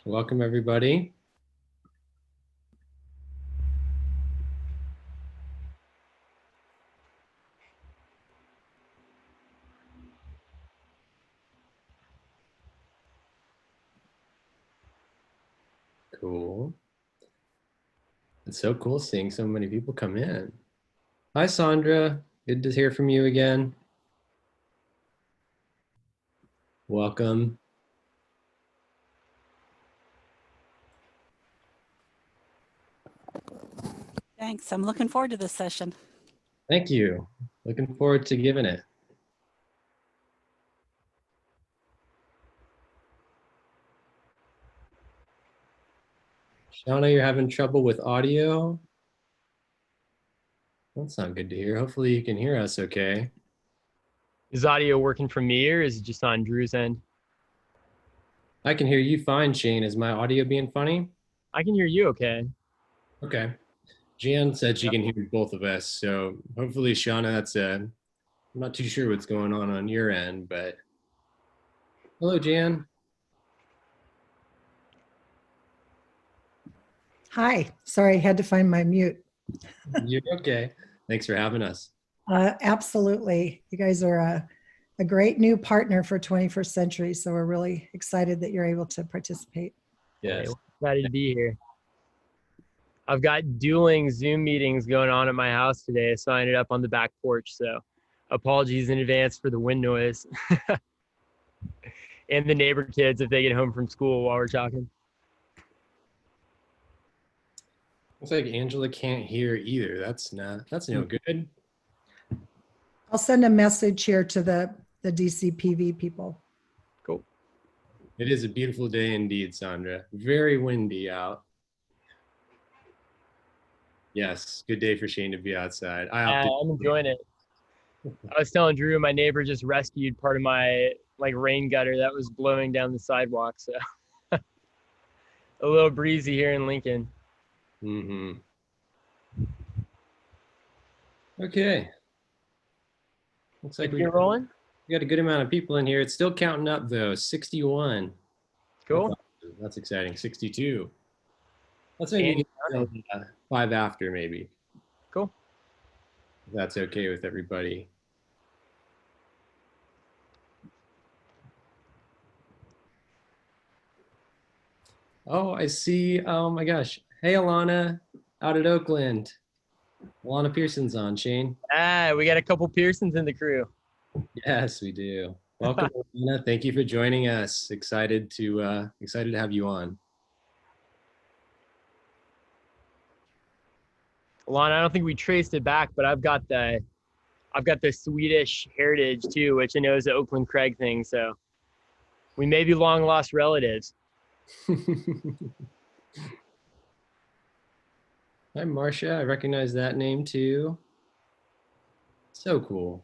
Welcome, everybody. Cool. It's so cool seeing so many people come in. Hi, Sandra. Good to hear from you again. Welcome. Thanks. I'm looking forward to this session. Thank you. Looking forward to giving it. Shauna, you're having trouble with audio? That's not good to hear. Hopefully you can hear us okay. Is audio working from me or is it just on Drew's end? I can hear you fine, Shane. Is my audio being funny? I can hear you okay. Okay. Jan said she can hear both of us, so hopefully, Shauna, I'm not too sure what's going on your end, but hello, Jan. Hi, sorry, I had to find my mute. You're okay. Thanks for having us. Absolutely. You guys are a great new partner for 21st Century, so we're really excited that you're able to participate. Yes. Hey, excited to be here. I've got dueling Zoom meetings going on at my house today, so I ended up on the back porch, so apologies in advance for the wind noise. And the neighbor kids if they get home from school while we're talking. Looks like Angela can't hear either. That's no good. I'll send a message here to the DCPV people. Cool. It is a beautiful day indeed, Sandra. Very windy out. Yes, good day for Shane to be outside. I'm enjoying it. I was telling Drew, my neighbor just rescued part of my rain gutter that was blowing down the sidewalk. So a little breezy here in Lincoln. Mm-hmm. Okay. Looks like we rolling. We got a good amount of people in here. It's still counting up though. 61. Cool. That's exciting. 62. Let's maybe get 5 after maybe. Cool. If that's okay with everybody. Oh, I see. Oh my gosh. Hey, Alana, out at Oakland. Alana Pearson's on, Shane. We got a couple Pearsons in the crew. Yes, we do. Welcome, Alana. Thank you for joining us. Excited to have you on. Alana, I don't think we traced it back, but I've got the Swedish heritage too, which I know is the Oakland Craig thing. So we may be long lost relatives. Hi, Marcia. I recognize that name too. So cool.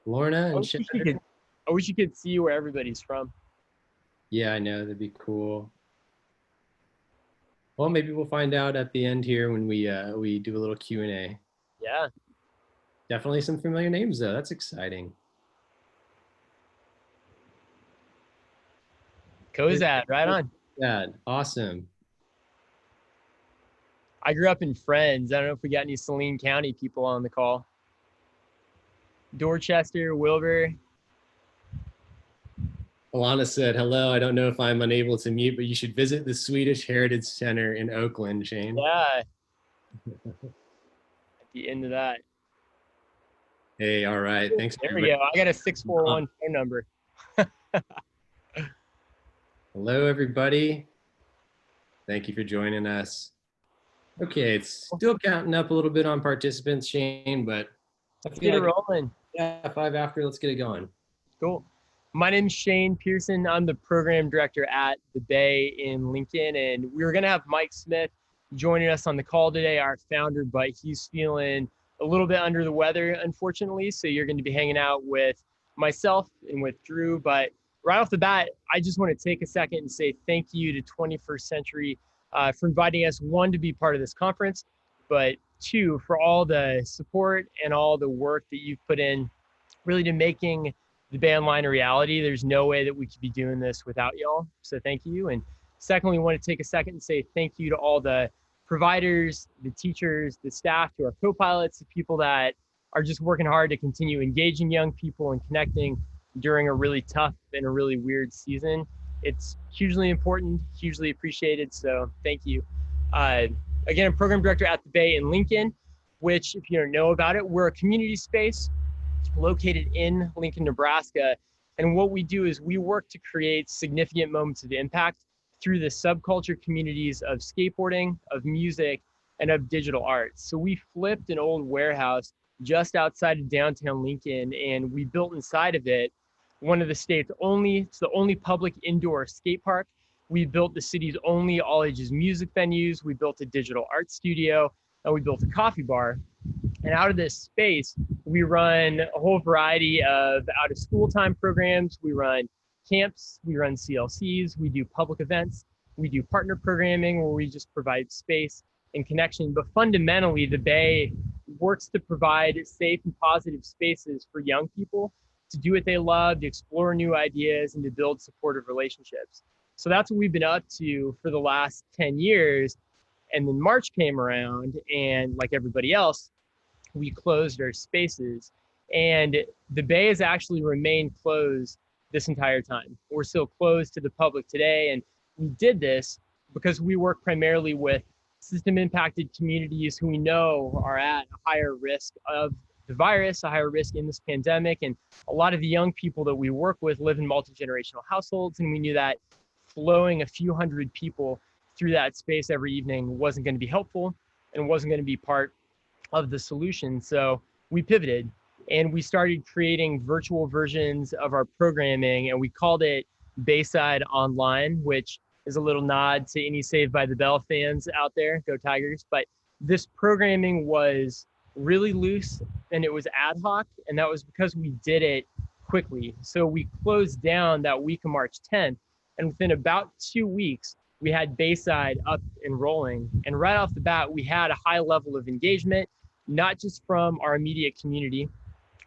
Lorna and I wish you could see where everybody's from. Yeah, I know. That'd be cool. Well, maybe we'll find out at the end here when we do a little Q&A. Yeah. Definitely some familiar names though. That's exciting. Kozad, right on. Yeah, awesome. I grew up in Friends. I don't know if we got any Saline County people on the call. Dorchester, Wilbur. Alana said, hello, I don't know if I'm unable to mute, but you should visit the Swedish Heritage Center in Oakland, Shane. Yeah. At the end of that. Hey, all right. Thanks. There we go. I got a 641 phone number. Hello, everybody. Thank you for joining us. Okay, it's still counting up a little bit on participants, Shane, but let's get it rolling. Yeah, 5 after. Let's get it going. Cool. My name's Shane Pearson. I'm the program director at the Bay in Lincoln, and we were going to have Mike Smith joining us on the call today, our founder, but he's feeling a little bit under the weather, unfortunately. So you're going to be hanging out with myself and with Drew. But right off the bat, I just want to take a second and say thank you to 21st Century for inviting us, one, to be part of this conference, but two, for all the support and all the work that you've put in really to making the Bay Online a reality. There's no way that we could be doing this without y'all. So thank you. And secondly, we want to take a second and say thank you to all the providers, the teachers, the staff, to our co-pilots, the people that are just working hard to continue engaging young people and connecting during a really tough and a really weird season. It's hugely important, hugely appreciated. So thank you. Again, I'm program director at the Bay in Lincoln, which, if you don't know about it, we're a community space located in Lincoln, Nebraska. And what we do is we work to create significant moments of impact through the subculture communities of skateboarding, of music, and of digital arts. So we flipped an old warehouse just outside of downtown Lincoln, and we built inside of it one of the state's it's the only public indoor skate park. We built the city's only all ages music venues. We built a digital art studio, and we built a coffee bar. And out of this space, we run a whole variety of out of school time programs. We run camps, we run CLCs, we do public events, we do partner programming where we just provide space and connection. But fundamentally, the Bay works to provide safe and positive spaces for young people to do what they love, to explore new ideas, and to build supportive relationships. So that's what we've been up to for the last 10 years. And then March came around, and like everybody else, we closed our spaces. And the Bay has actually remained closed this entire time. We're still closed to the public today. And we did this because we work primarily with system impacted communities who we know are at a higher risk of the virus, a higher risk in this pandemic. And a lot of the young people that we work with live in multi-generational households. And we knew that flowing a few hundred people through that space every evening wasn't going to be helpful and wasn't going to be part of the solution. So we pivoted and we started creating virtual versions of our programming, and we called it Bayside Online, which is a little nod to any Saved by the Bell fans out there. Go Tigers. But this programming was really loose and it was ad hoc, and that was because we did it quickly. So we closed down that week of March 10th, and within about 2 weeks, we had Bayside up and rolling. And right off the bat, we had a high level of engagement, not just from our immediate community,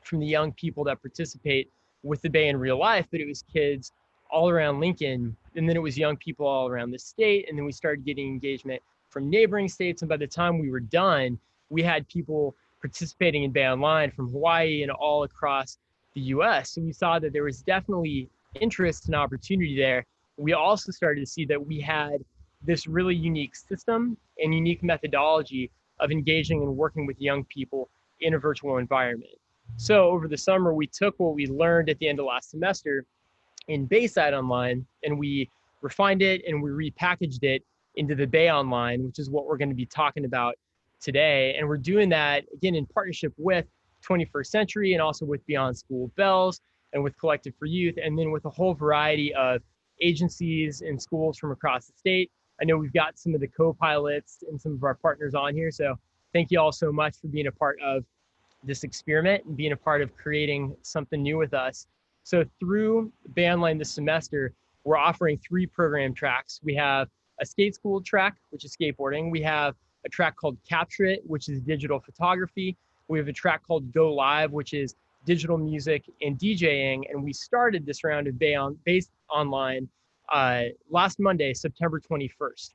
from the young people that participate with the Bay in real life, but it was kids all around Lincoln. And then it was young people all around the state. And then we started getting engagement from neighboring states. And by the time we were done, we had people participating in Bay Online from Hawaii and all across the US. So we saw that there was definitely interest and opportunity there. We also started to see that we had this really unique system and unique methodology of engaging and working with young people in a virtual environment. So over the summer, we took what we learned at the end of last semester in Bayside Online, and we refined it and we repackaged it into the Bay Online, which is what we're going to be talking about today. And we're doing that, again, in partnership with 21st Century and also with Beyond School Bells and with Collective for Youth, and then with a whole variety of agencies and schools from across the state. I know we've got some of the co-pilots and some of our partners on here. So thank you all so much for being a part of this experiment and being a part of creating something new with us. So through Bay Online this semester, we're offering 3 program tracks. We have a skate school track, which is skateboarding. We have a track called Capture It, which is digital photography. We have a track called Go Live, which is digital music and DJing. And we started this round of Based Online last Monday, September 21st.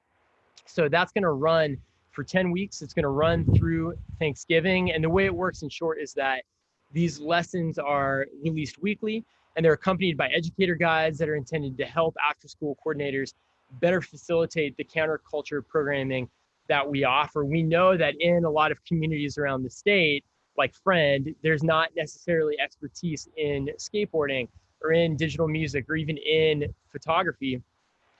So that's going to run for 10 weeks. It's going to run through Thanksgiving. And the way it works in short is that these lessons are released weekly, and they're accompanied by educator guides that are intended to help after-school coordinators better facilitate the counterculture programming that we offer. We know that in a lot of communities around the state, like Friend, there's not necessarily expertise in skateboarding or in digital music or even in photography.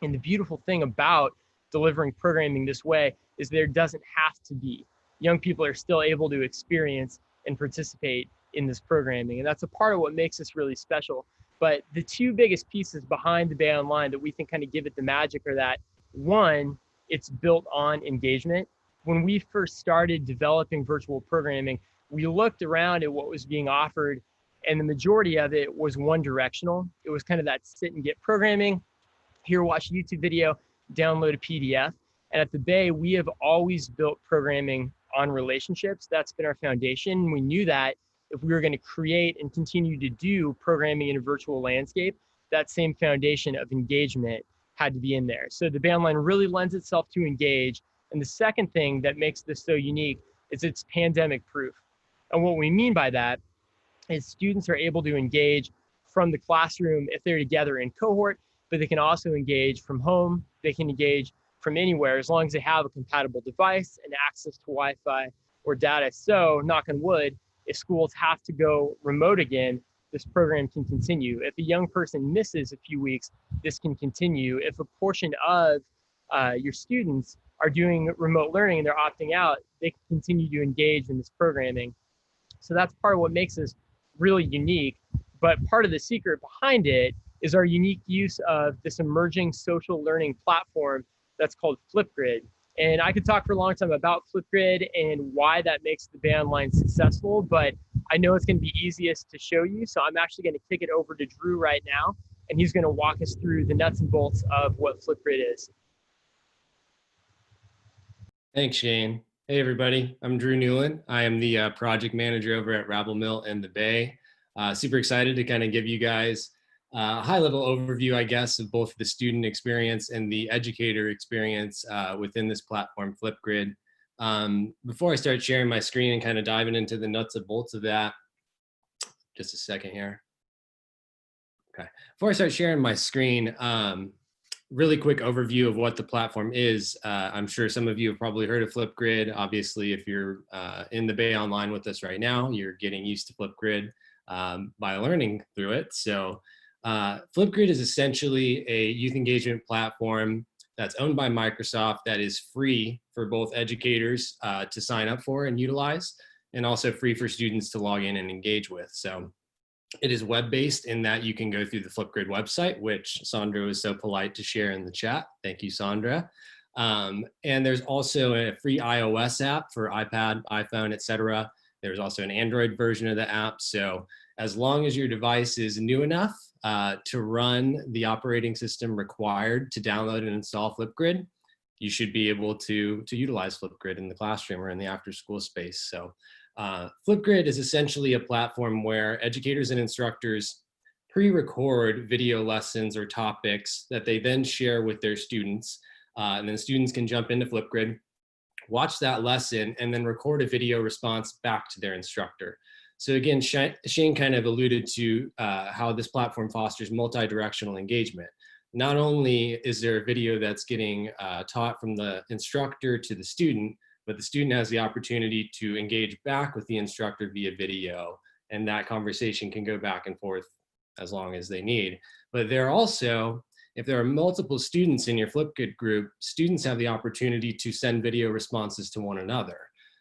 And the beautiful thing about delivering programming this way is there doesn't have to be. Young people are still able to experience and participate in this programming. And that's a part of what makes this really special. But the 2 biggest pieces behind the Bay Online that we think kind of give it the magic are that, one, it's built on engagement. When we first started developing virtual programming, we looked around at what was being offered, and the majority of it was one directional. It was kind of that sit and get programming, here, watch a YouTube video, download a PDF. And at the Bay, we have always built programming on relationships. That's been our foundation. We knew that if we were going to create and continue to do programming in a virtual landscape, that same foundation of engagement had to be in there. So the Bay Online really lends itself to engage. And the second thing that makes this so unique is it's pandemic proof. And what we mean by that is students are able to engage from the classroom if they're together in cohort, but they can also engage from home. They can engage from anywhere as long as they have a compatible device and access to Wi-Fi or data. So, knock on wood, if schools have to go remote again, this program can continue. If a young person misses a few weeks, this can continue. If a portion of your students are doing remote learning and they're opting out, they can continue to engage in this programming. So that's part of what makes this really unique. But part of the secret behind it is our unique use of this emerging social learning platform that's called Flipgrid. And I could talk for a long time about Flipgrid and why that makes the Bay Online successful, but I know it's going to be easiest to show you. So I'm actually going to kick it over to Drew right now, and he's going to walk us through the nuts and bolts of what Flipgrid is. Thanks, Shane. Hey, everybody. I'm Drew Newland. I am the project manager over at Rabble Mill in the Bay. Super excited to kind of give you guys a high-level overview, I guess, of both the student experience and the educator experience within this platform, Flipgrid. Before I start sharing my screen and kind of diving into the nuts and bolts of that, just a second here. Okay. Before I start sharing my screen, really quick overview of what the platform is. I'm sure some of you have probably heard of Flipgrid. Obviously, if you're in the Bay Online with us right now, you're getting used to Flipgrid by learning through it. So Flipgrid is essentially a youth engagement platform that's owned by Microsoft that is free for both educators to sign up for and utilize, and also free for students to log in and engage with. So it is web-based in that you can go through the Flipgrid website, which Sandra was so polite to share in the chat. Thank you, Sandra. And there's also a free iOS app for iPad, iPhone, etc. There's also an Android version of the app. So as long as your device is new enough to run the operating system required to download and install Flipgrid, you should be able to utilize Flipgrid in the classroom or in the after-school space. So Flipgrid is essentially a platform where educators and instructors pre-record video lessons or topics that they then share with their students. And then students can jump into Flipgrid, watch that lesson, and then record a video response back to their instructor. So again, Shane kind of alluded to how this platform fosters multi-directional engagement. Not only is there a video that's getting taught from the instructor to the student, but the student has the opportunity to engage back with the instructor via video, and that conversation can go back and forth as long as they need. But there are also, if there are multiple students in your Flipgrid group, students have the opportunity to send video responses to one another.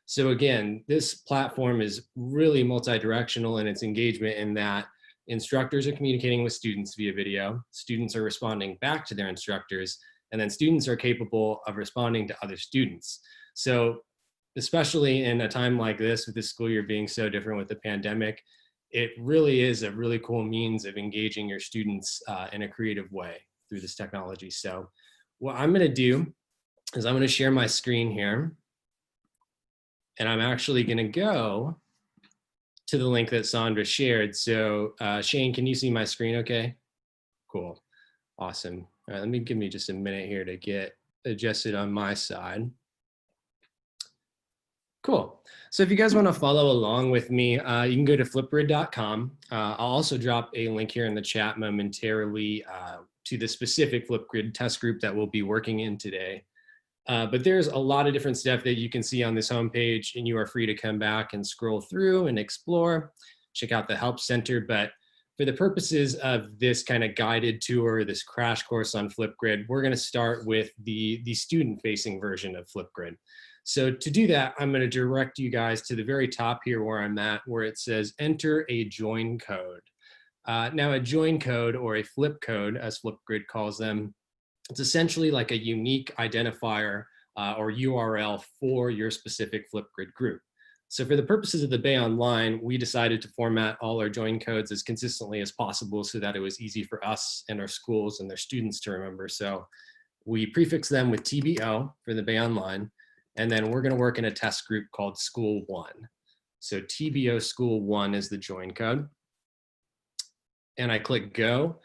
So again, this platform is really multi-directional in its engagement in that instructors are communicating with students via video, students are responding back to their instructors, and then students are capable of responding to other students. So especially in a time like this, with the school year being so different with the pandemic, it really is a really cool means of engaging your students in a creative way through this technology. So what I'm going to do is I'm going to share my screen here. And I'm actually going to go to the link that Sandra shared. So Shane, can you see my screen okay? Cool. Awesome. All right, give me just a minute here to get adjusted on my side. Cool. So if you guys want to follow along with me, you can go to flipgrid.com. I'll also drop a link here in the chat momentarily to the specific Flipgrid test group that we'll be working in today. But there's a lot of different stuff that you can see on this homepage, and you are free to come back and scroll through and explore, check out the Help Center. But for the purposes of this kind of guided tour, this crash course on Flipgrid, we're going to start with the student-facing version of Flipgrid. So to do that, I'm going to direct you guys to the very top here where I'm at, where it says enter a join code. Now a join code, or a flip code as Flipgrid calls them, it's essentially like a unique identifier or URL for your specific Flipgrid group. So for the purposes of the Bay Online, we decided to format all our join codes as consistently as possible so that it was easy for us and our schools and their students to remember. So we prefix them with TBO for the Bay Online, and then we're going to work in a test group called School 1. So TBO School 1 is the join code. And I click go.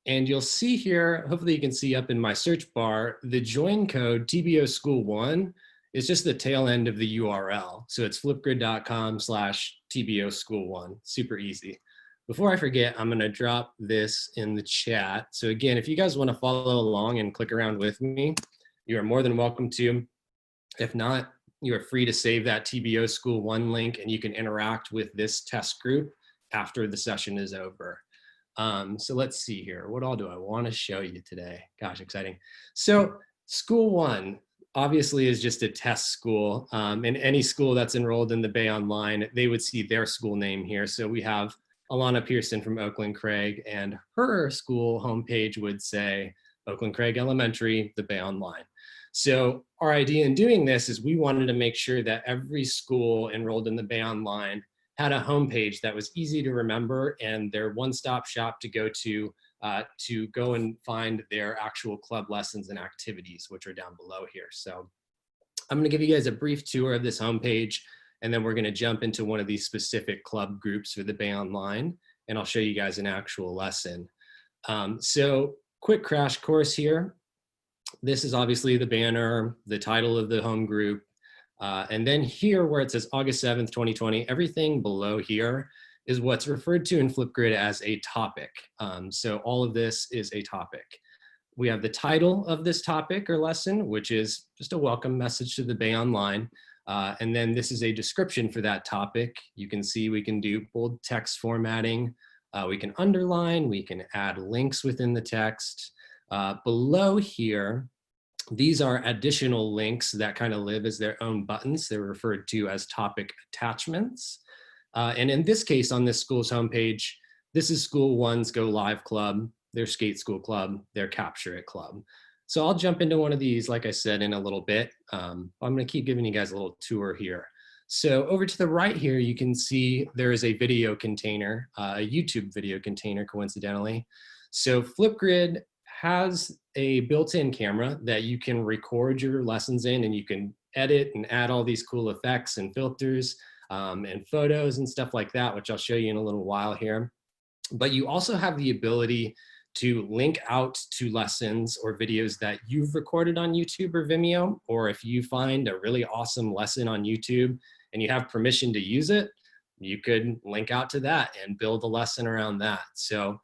And you'll see here, hopefully you can see up in my search bar, the join code TBO School 1 is just the tail end of the URL. So it's flipgrid.com/TBO School 1, super easy. Before I forget, I'm gonna drop this in the chat. So again, if you guys wanna follow along and click around with me, you are more than welcome to. If not, you are free to save that TBO School 1 link and you can interact with this test group after the session is over. So let's see here. What all do I want to show you today? Gosh, exciting. So School 1 obviously is just a test school. And any school that's enrolled in the Bay Online, they would see their school name here. So we have Alana Pearson from Oakland Craig, and her school homepage would say Oakland Craig Elementary, the Bay Online. So our idea in doing this is we wanted to make sure that every school enrolled in the Bay Online had a homepage that was easy to remember and their one-stop shop to go and find their actual club lessons and activities, which are down below here. So I'm gonna give you guys a brief tour of this homepage, and then we're gonna jump into one of these specific club groups for the Bay Online, and I'll show you guys an actual lesson. So quick crash course here. This is obviously the banner, the title of the home group, and then here where it says August 7th, 2020, everything below here is what's referred to in Flipgrid as a topic. So all of this is a topic. We have the title of this topic or lesson, which is just a welcome message to the Bay Online. And then this is a description for that topic. You can see we can do bold text formatting. We can underline, we can add links within the text. Below here, these are additional links that kind of live as their own buttons. They're referred to as topic attachments. And in this case, on this school's homepage, this is School 1's Go Live Club, their Skate School Club, their Capture It Club. So I'll jump into one of these, like I said, in a little bit. I'm gonna keep giving you guys a little tour here. So over to the right here, you can see there is a video container, a YouTube video container, coincidentally. So Flipgrid has a built-in camera that you can record your lessons in, and you can edit and add all these cool effects and filters and photos and stuff like that, which I'll show you in a little while here. But you also have the ability to link out to lessons or videos that you've recorded on YouTube or Vimeo, or if you find a really awesome lesson on YouTube and you have permission to use it, you could link out to that and build a lesson around that. So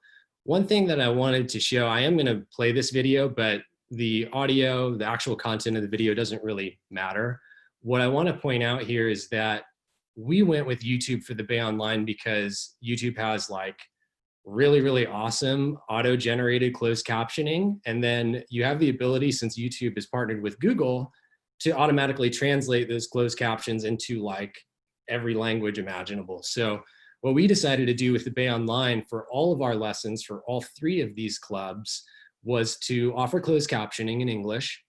one thing that I wanted to show, I am gonna play this video, but the audio, the actual content of the video doesn't really matter. What I wanna point out here is that we went with YouTube for the Bay Online because YouTube has like really, really awesome auto-generated closed captioning. And then you have the ability, since YouTube is partnered with Google, to automatically translate those closed captions into like every language imaginable. So what we decided to do with the Bay Online for all of our lessons for all 3 of these clubs was to offer closed captioning in English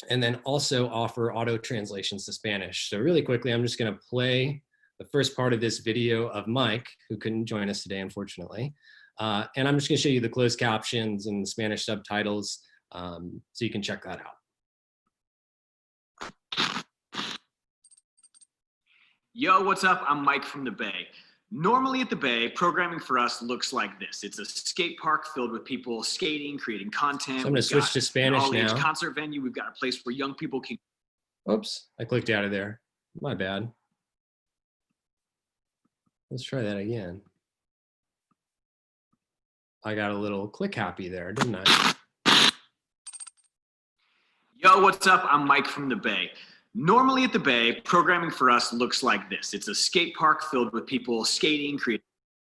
and then also offer auto translations to Spanish. So really quickly, I'm just gonna play the first part of this video of Mike, who couldn't join us today, unfortunately. And I'm just gonna show you the closed captions and the Spanish subtitles so you can check that out. Yo, what's up? I'm Mike from the Bay. Normally at the Bay, programming for us looks like this. It's a skate park filled with people skating, creating content. So I'm gonna switch to Spanish now. Concert venue. We've got a place where young people can. Oops, I clicked out of there. My bad. Let's try that again. I got a little click happy there, didn't I? Yo, what's up? I'm Mike from the Bay. Normally at the Bay, programming for us looks like this. It's a skate park filled with people skating, creating.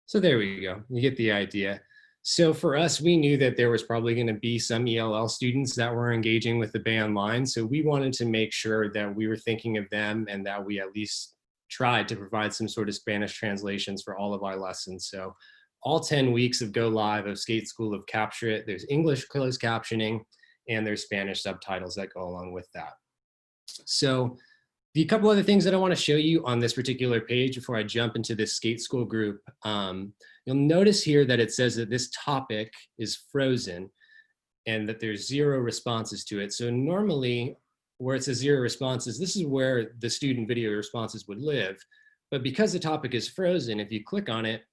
So there we go. You get the idea. So for us, we knew that there was probably going to be some ELL students that were engaging with the Bay Online. So we wanted to make sure that we were thinking of them and that we at least tried to provide some sort of Spanish translations for all of our lessons. So all 10 weeks of Go Live of Skate School of Capture It, there's English closed captioning and there's Spanish subtitles that go along with that. So the couple other things that I want to show you on this particular page before I jump into this skate school group, you'll notice here that it says that this topic is frozen and that there's 0 responses to it. So normally where it says 0 responses, this is where the student video responses would live. But because the topic is frozen, if you click on it,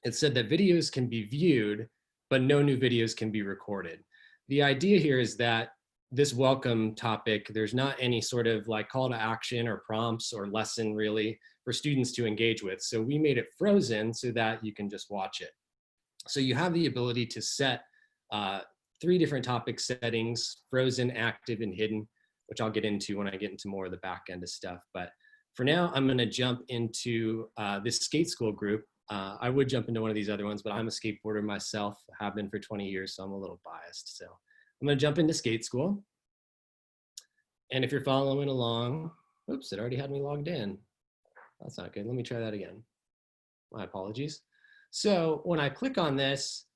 it said that videos can be viewed, but no new videos can be recorded. The idea here is that this welcome topic, there's not any sort of like call to action or prompts or lesson really for students to engage with. So we made it frozen so that you can just watch it. So you have the ability to set 3 different topic settings: frozen, active, and hidden, which I'll get into when I get into more of the back end of stuff. But for now, I'm gonna jump into this skate school group. I would jump into one of these other ones, but I'm a skateboarder myself, have been for 20 years, so I'm a little biased. So I'm gonna jump into skate school. And if you're following along, oops, it already had me logged in. That's not good, let me try that again. My apologies. So when I click on this,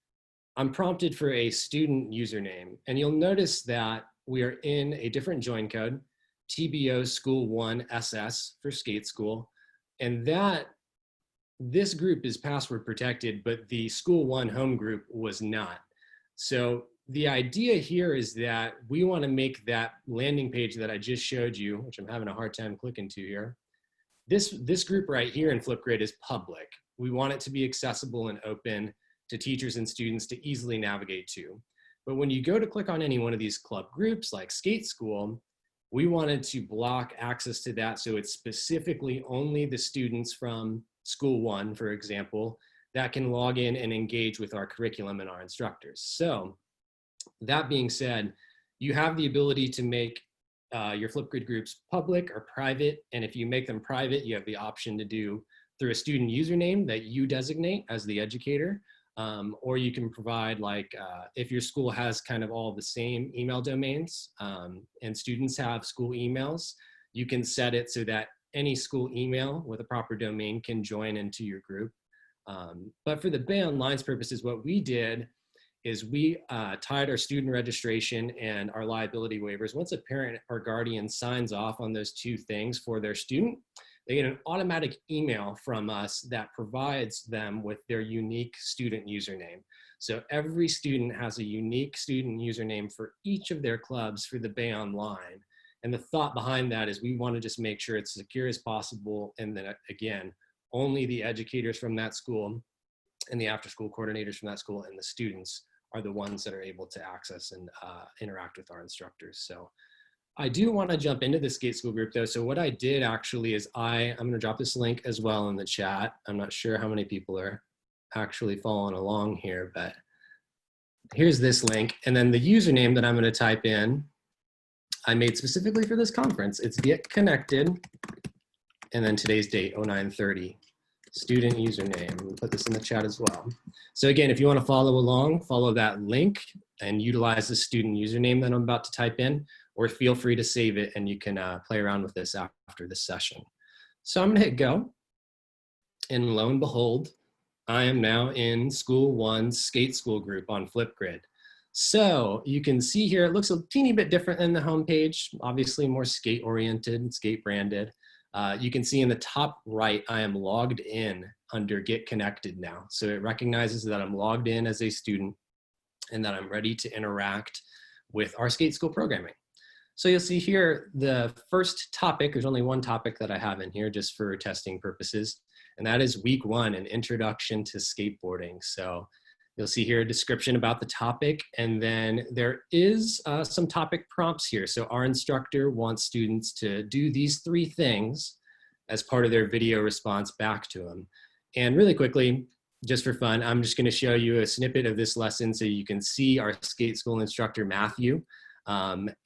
I'm prompted for a student username. And you'll notice that we are in a different join code, TBO School 1 SS for skate school. And this group is password protected, but the School 1 home group was not. So the idea here is that we want to make that landing page that I just showed you, which I'm having a hard time clicking to here. This group right here in Flipgrid is public. We want it to be accessible and open to teachers and students to easily navigate to. But when you go to click on any one of these club groups like Skate School, we wanted to block access to that, so it's specifically only the students from School 1, for example, that can log in and engage with our curriculum and our instructors. So that being said, you have the ability to make your Flipgrid groups public or private. And if you make them private, you have the option to do through a student username that you designate as the educator. Or you can provide, like, if your school has kind of all the same email domains and students have school emails, you can set it so that any school email with a proper domain can join into your group. But for the Bay Online's purposes, what we did is we tied our student registration and our liability waivers. Once a parent or guardian signs off on those 2 things for their student, they get an automatic email from us that provides them with their unique student username. So every student has a unique student username for each of their clubs for the Bay Online. And the thought behind that is we want to just make sure it's secure as possible. And then again, only the educators from that school and the after school coordinators from that school and the students are the ones that are able to access and interact with our instructors. So I do want to jump into the skate school group though. So what I did actually is I'm going to drop this link as well in the chat. I'm not sure how many people are actually following along here, but here's this link. And then the username that I'm going to type in, I made specifically for this conference. It's get connected. And then today's date, 09/30. Student username. We'll put this in the chat as well. So again, if you want to follow along, follow that link and utilize the student username that I'm about to type in, or feel free to save it and you can play around with this after this session. So I'm gonna hit go. And lo and behold, I am now in School 1's skate school group on Flipgrid. So you can see here, it looks a teeny bit different than the homepage, obviously more skate oriented, skate branded. You can see in the top right, I am logged in under Get Connected now. So it recognizes that I'm logged in as a student and that I'm ready to interact with our skate school programming. So you'll see here the first topic, there's only one topic that I have in here just for testing purposes, and that is week 1, an introduction to skateboarding. So you'll see here a description about the topic, and then there is some topic prompts here. So our instructor wants students to do these 3 things as part of their video response back to them. And really quickly, just for fun, I'm just gonna show you a snippet of this lesson so you can see our skate school instructor, Matthew.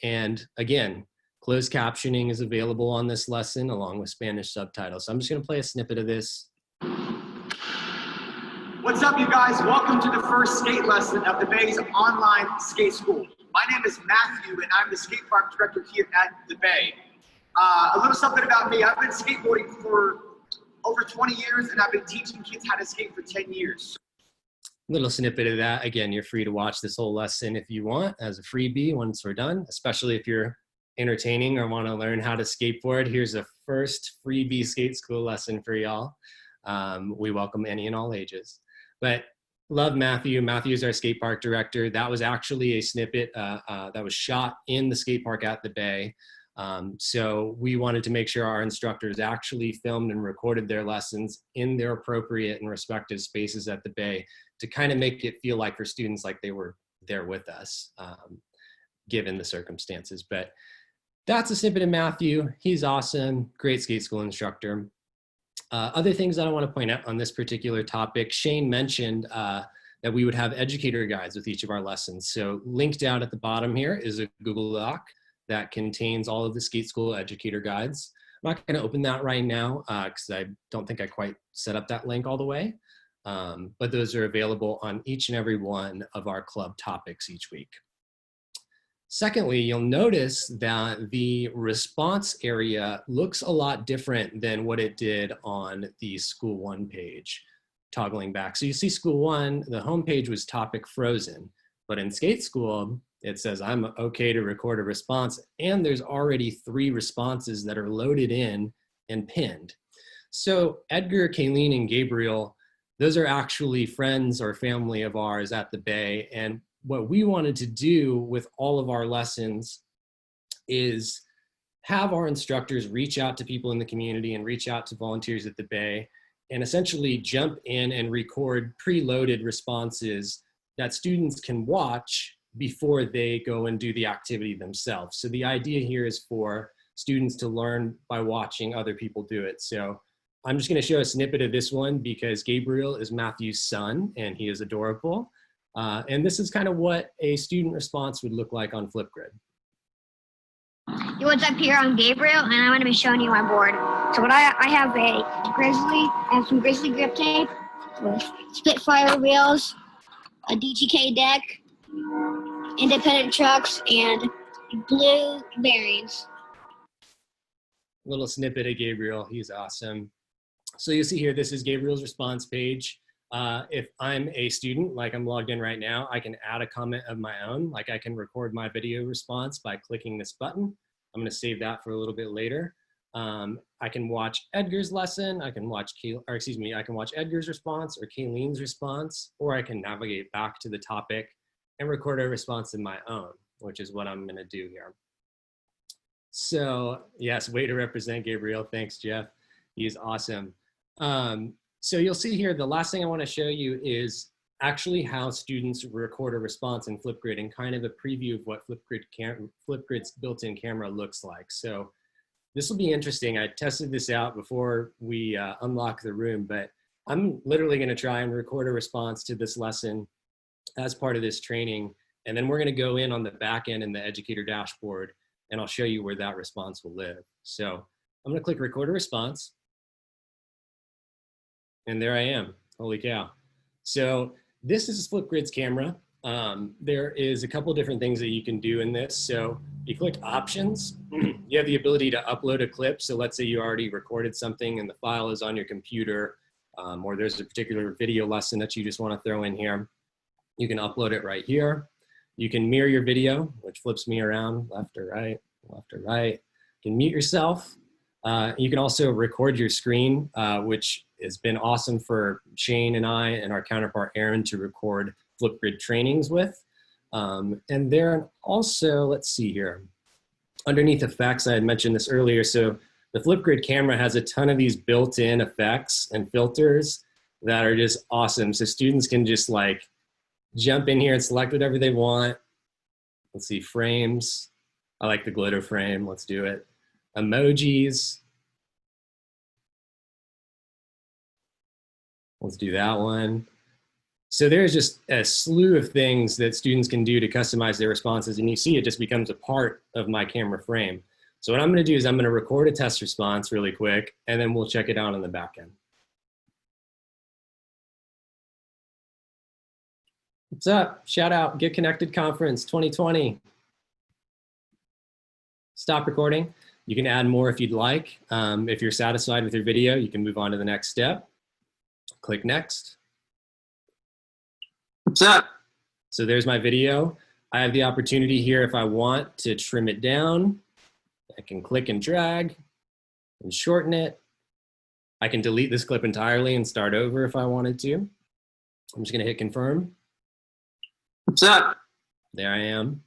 And again, closed captioning is available on this lesson along with Spanish subtitles. So I'm just gonna play a snippet of this. What's up, you guys? Welcome to the first skate lesson of the Bay's online skate school. My name is Matthew, and I'm the skate park director here at the Bay. A little something about me. I've been skateboarding for over 20 years, and I've been teaching kids how to skate for 10 years. Little snippet of that. Again, you're free to watch this whole lesson if you want as a freebie once we're done, especially if you're entertaining or want to learn how to skateboard. Here's a first freebie skate school lesson for y'all. We welcome any and all ages. But love Matthew. Matthew's our skate park director. That was actually a snippet that was shot in the skate park at the Bay. So we wanted to make sure our instructors actually filmed and recorded their lessons in their appropriate and respective spaces at the Bay to kind of make it feel like for students like they were there with us, given the circumstances. But that's a snippet of Matthew. He's awesome, great skate school instructor. Other things that I want to point out on this particular topic, Shane mentioned that we would have educator guides with each of our lessons. So linked out at the bottom here is a Google Doc that contains all of the skate school educator guides. I'm not going to open that right now because I don't think I quite set up that link all the way. But those are available on each and every one of our club topics each week. Secondly, you'll notice that the response area looks a lot different than what it did on the School One page, toggling back. So you see School One, the home page was topic frozen, but in Skate School, it says I'm okay to record a response, and there's already 3 responses that are loaded in and pinned. So Edgar, Kayleen, and Gabriel, those are actually friends or family of ours at the Bay, and what we wanted to do with all of our lessons is have our instructors reach out to people in the community and reach out to volunteers at the Bay and essentially jump in and record preloaded responses that students can watch before they go and do the activity themselves. So the idea here is for students to learn by watching other people do it. So I'm just going to show a snippet of this one because Gabriel is Matthew's son and he is adorable. And this is kind of what a student response would look like on Flipgrid. Hey, what's up here? I'm Gabriel, and I'm going to be showing you my board. So what I have I have some Grizzly grip tape, with Spitfire wheels, a DGK deck, independent trucks, and blue bearings. Little snippet of Gabriel, he's awesome. So you'll see here, this is Gabriel's response page. If I'm a student, like I'm logged in right now, I can add a comment of my own. Like I can record my video response by clicking this button. I'm going to save that for a little bit later. I can watch Edgar's lesson. I can watch I can watch Edgar's response or Kayleen's response, or I can navigate back to the topic and record a response of my own, which is what I'm going to do here. So yes, way to represent Gabriel. Thanks, Jeff. He's awesome. So you'll see here, the last thing I want to show you is actually how students record a response in Flipgrid and kind of a preview of what Flipgrid's built-in camera looks like. So this will be interesting. I tested this out before we unlock the room, but I'm literally going to try and record a response to this lesson as part of this training. And then we're going to go in on the back end in the Educator Dashboard, and I'll show you where that response will live. So I'm going to click record a response. And there I am, holy cow. So this is Flipgrid's camera. There is a couple different things that you can do in this. So you click options, you have the ability to upload a clip. So let's say you already recorded something and the file is on your computer, or there's a particular video lesson that you just want to throw in here. You can upload it right here. You can mirror your video, which flips me around left or right, left or right. You can mute yourself. You can also record your screen, which has been awesome for Shane and I and our counterpart Aaron to record Flipgrid trainings with. And then also, let's see here, underneath effects, I had mentioned this earlier. So the Flipgrid camera has a ton of these built-in effects and filters that are just awesome. So students can just like jump in here and select whatever they want. Let's see, frames. I like the glitter frame, let's do it. Emojis. Let's do that one. So there's just a slew of things that students can do to customize their responses, and you see it just becomes a part of my camera frame. So what I'm gonna do is I'm gonna record a test response really quick, and then we'll check it out on the back end. What's up? Shout out, Get Connected Conference 2020. Stop recording. You can add more if you'd like. If you're satisfied with your video, you can move on to the next step. Click next. What's up? So there's my video. I have the opportunity here if I want to trim it down. I can click and drag and shorten it. I can delete this clip entirely and start over if I wanted to. I'm just gonna hit confirm. What's up? There I am.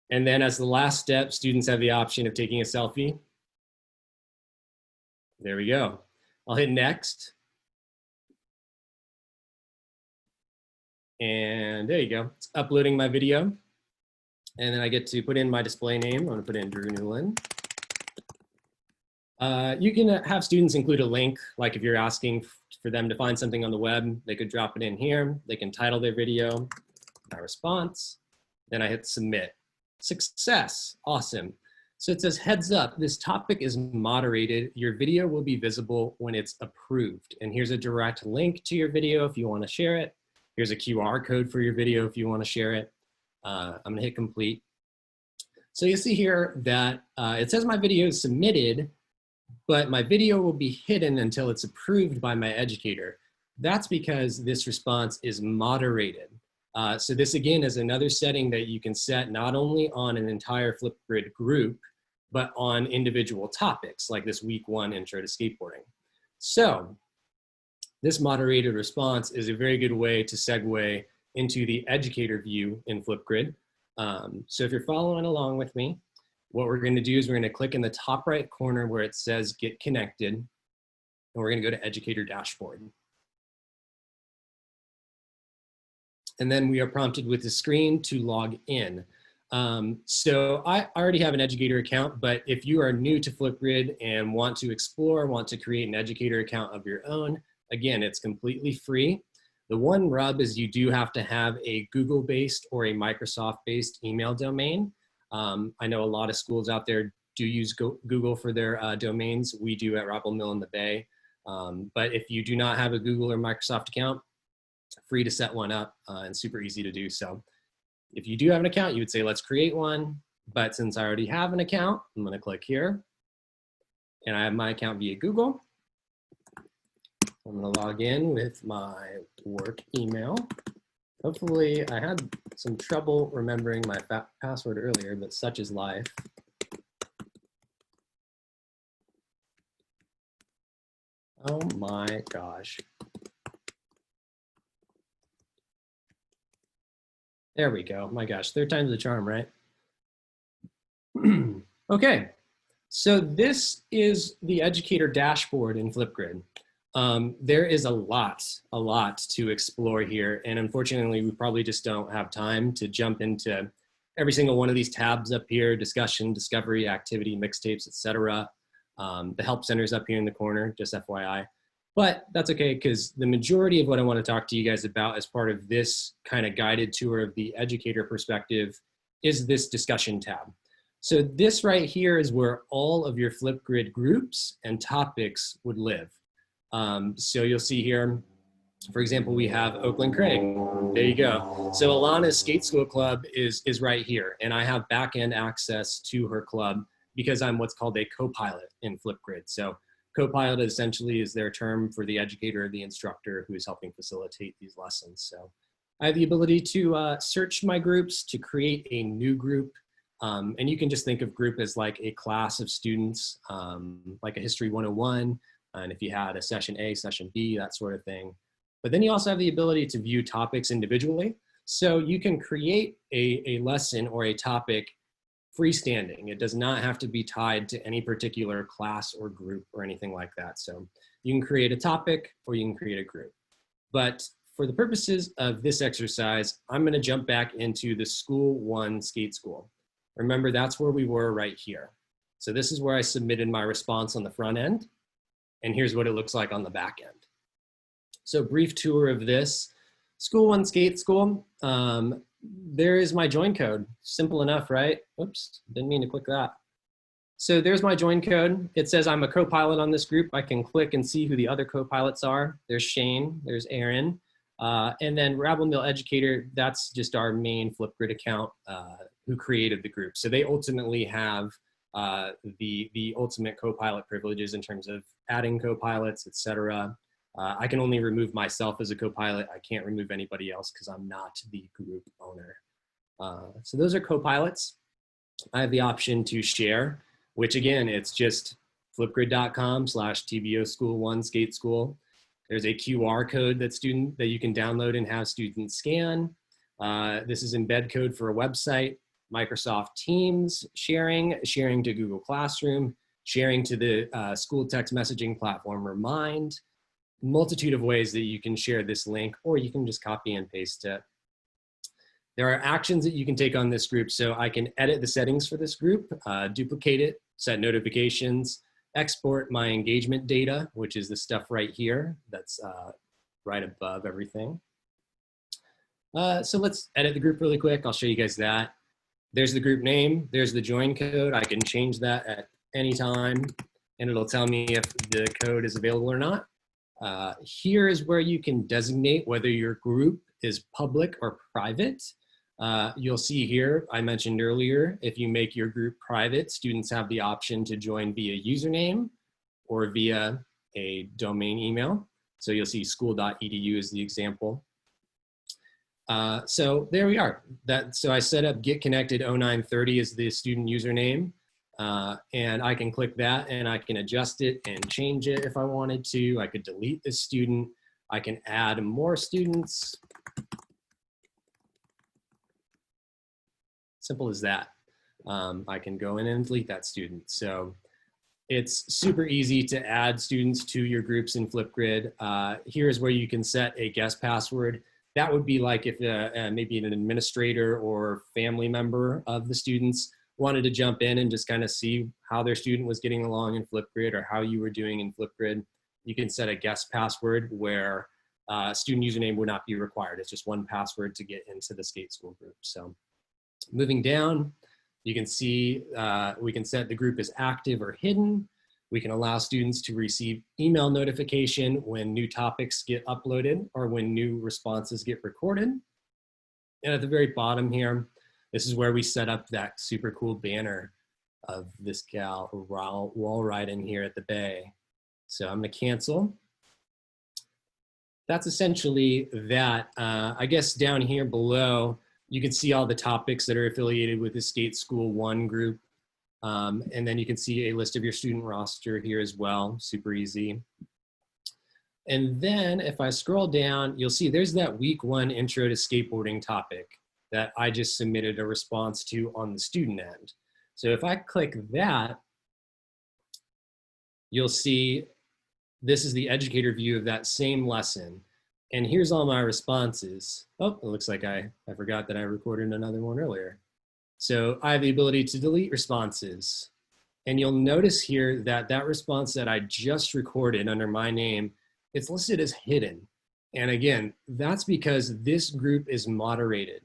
And then as the last step, students have the option of taking a selfie. There we go. I'll hit next. And there you go. It's uploading my video. And then I get to put in my display name. I'm going to put in Drew Newland. You can have students include a link, like if you're asking for them to find something on the web, they could drop it in here. They can title their video, my response. Then I hit submit. Success. Awesome. So it says, heads up, this topic is moderated. Your video will be visible when it's approved. And here's a direct link to your video if you want to share it. Here's a QR code for your video if you want to share it. I'm going to hit complete. So you see here that it says my video is submitted, but my video will be hidden until it's approved by my educator. That's because this response is moderated. So this again is another setting that you can set not only on an entire Flipgrid group, but on individual topics like this week 1 intro to skateboarding. So this moderated response is a very good way to segue into the educator view in Flipgrid. So if you're following along with me, what we're going to do is we're going to click in the top right corner where it says get connected, and we're going to go to Educator Dashboard. And then we are prompted with the screen to log in. So I already have an educator account, but if you are new to Flipgrid and want to explore, want to create an educator account of your own, again, it's completely free. The one rub is you do have to have a Google-based or a Microsoft-based email domain. I know a lot of schools out there do use Google for their domains. We do at Rabble Mill in the Bay. But if you do not have a Google or Microsoft account, free to set one up and super easy to do so. If you do have an account, you would say, let's create one. But since I already have an account, I'm going to click here. And I have my account via Google. I'm going to log in with my work email. Hopefully, I had some trouble remembering my password earlier, but such is life. Oh my gosh. There we go. My gosh, 3rd time's the charm, right? Okay, so this is the educator dashboard in Flipgrid. There is a lot to explore here. And unfortunately, we probably just don't have time to jump into every single one of these tabs up here: discussion, discovery, activity, mixtapes, etc. The help center's up here in the corner, just FYI. But that's okay, because the majority of what I want to talk to you guys about as part of this kind of guided tour of the educator perspective is this discussion tab. So this right here is where all of your Flipgrid groups and topics would live. So you'll see here, for example, we have Oakland Craig. There you go. So Alana's Skate School Club is right here, and I have back-end access to her club because I'm what's called a co-pilot in Flipgrid. So co-pilot essentially is their term for the educator or the instructor who is helping facilitate these lessons. So I have the ability to search my groups, to create a new group. And you can just think of group as like a class of students, like a History 101. And if you had a session A, session B, that sort of thing. But then you also have the ability to view topics individually. So you can create a lesson or a topic freestanding. It does not have to be tied to any particular class or group or anything like that. So you can create a topic or you can create a group. But for the purposes of this exercise, I'm going to jump back into the School 1 Skate School. Remember, that's where we were right here. So this is where I submitted my response on the front end. And here's what it looks like on the back end. So brief tour of this. School 1 Skate School. There is my join code. Simple enough, right? Oops, didn't mean to click that. So there's my join code. It says I'm a co-pilot on this group. I can click and see who the other co-pilots are. There's Shane, there's Aaron, and then Rabble Mill Educator, that's just our main Flipgrid account who created the group. So they ultimately have the ultimate co-pilot privileges in terms of adding co-pilots, etc. I can only remove myself as a co-pilot. I can't remove anybody else because I'm not the group owner. So those are co-pilots. I have the option to share, which again, it's just flipgrid.com/TBO School 1 Skate School. There's a QR code that you can download and have students scan. This is embed code for a website. Microsoft Teams sharing, sharing to Google Classroom, sharing to the school text messaging platform Remind, multitude of ways that you can share this link, or you can just copy and paste it. There are actions that you can take on this group. So I can edit the settings for this group, duplicate it, set notifications, export my engagement data, which is the stuff right here that's right above everything. So let's edit the group really quick. I'll show you guys that. There's the group name. There's the join code. I can change that at any time, and it'll tell me if the code is available or not. Here is where you can designate whether your group is public or private. You'll see here, I mentioned earlier, if you make your group private, students have the option to join via username or via a domain email. So you'll see school.edu is the example. So there we are. So I set up get connected 0930 is the student username. And I can click that and I can adjust it and change it if I wanted to. I could delete this student. I can add more students. Simple as that. I can go in and delete that student. So it's super easy to add students to your groups in Flipgrid. Here's where you can set a guest password. That would be like if maybe an administrator or family member of the students wanted to jump in and just kind of see how their student was getting along in Flipgrid or how you were doing in Flipgrid. You can set a guest password where student username would not be required. It's just one password to get into the skate school group. So moving down, you can see we can set the group as active or hidden. We can allow students to receive email notification when new topics get uploaded or when new responses get recorded. And at the very bottom here, this is where we set up that super cool banner of this gal wall riding here at the Bay. So I'm gonna cancel. That's essentially that. I guess down here below, you can see all the topics that are affiliated with the Skate School 1 group. And then you can see a list of your student roster here as well, super easy. And then if I scroll down, you'll see there's that week 1 intro to skateboarding topic that I just submitted a response to on the student end. So if I click that, you'll see this is the educator view of that same lesson. And here's all my responses. Oh, it looks like I forgot that I recorded another one earlier. So I have the ability to delete responses. And you'll notice here that that response that I just recorded under my name, it's listed as hidden. And again, that's because this group is moderated.